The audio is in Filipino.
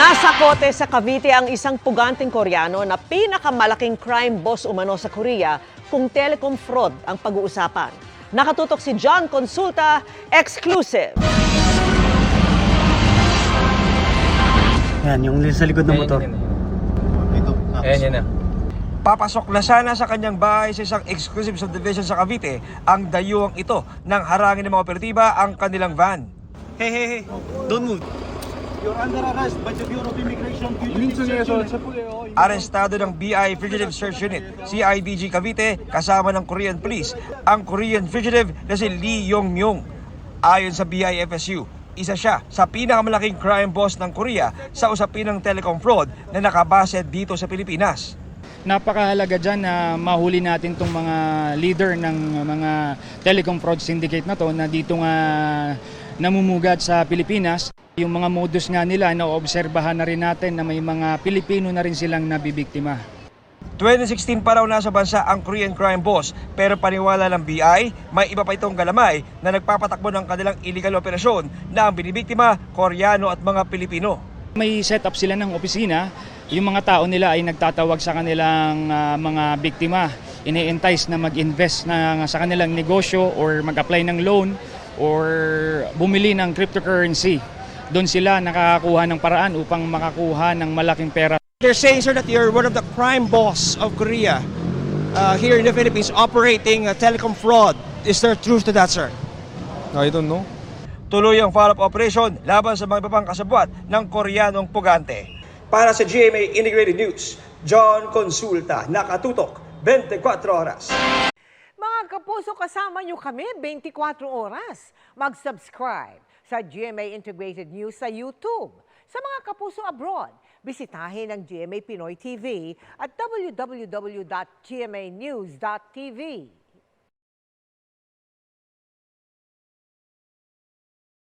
Nasa kote sa Cavite ang isang puganteng Koreano na pinakamalaking crime boss umano sa Korea kung telecom fraud ang pag-uusapan. Nakatutok si John Consulta, exclusive. Yan, yung sa likod ng motor. Ayan, yan na. Papasok na sana sa kanyang bahay sa isang exclusive subdivision sa Cavite ang dayuang ito nang harangin ng mga operatiba ang kanilang van. Hey, don't move. You're under arrest by the Bureau of Immigration. Arestado ng BI Fugitive Search Unit, CIDG Cavite, kasama ng Korean Police, ang Korean fugitive na si Lee Yong-myung. Ayon sa BIFSU, isa siya sa pinakamalaking crime boss ng Korea sa usapin ng telecom fraud na nakabase dito sa Pilipinas. Napakahalaga dyan na mahuli natin itong mga leader ng mga telecom fraud syndicate na to na dito nga namumugat sa Pilipinas. Yung mga modus nga nila, naoobserbahan na rin natin na may mga Pilipino na rin silang nabibiktima. 2016 pa raw nasa bansa ang Korean crime boss, pero paniwala ng BI, may iba pa itong galamay na nagpapatakbo ng kanilang illegal operasyon na ang binibiktima, Koreano at mga Pilipino. May set up sila ng opisina, yung mga tao nila ay nagtatawag sa kanilang mga biktima, ini-entice na mag-invest na sa kanilang negosyo or mag-apply ng loan or bumili ng cryptocurrency. Doon sila nakakakuha ng paraan upang makakuha ng malaking pera. They're saying, sir, that you're one of the crime boss of Korea here in the Philippines operating telecom fraud. Is there truth to that, sir? I don't know. Tuloy ang follow-up operation laban sa mga ibang kasabwat ng Koreanong pugante. Para sa GMA Integrated News, John Consulta, nakatutok 24 oras. Mga kapuso, kasama nyo kami 24 oras. Mag-subscribe sa GMA Integrated News sa YouTube. Sa mga kapuso abroad, bisitahin ang GMA Pinoy TV at www.gmanews.tv.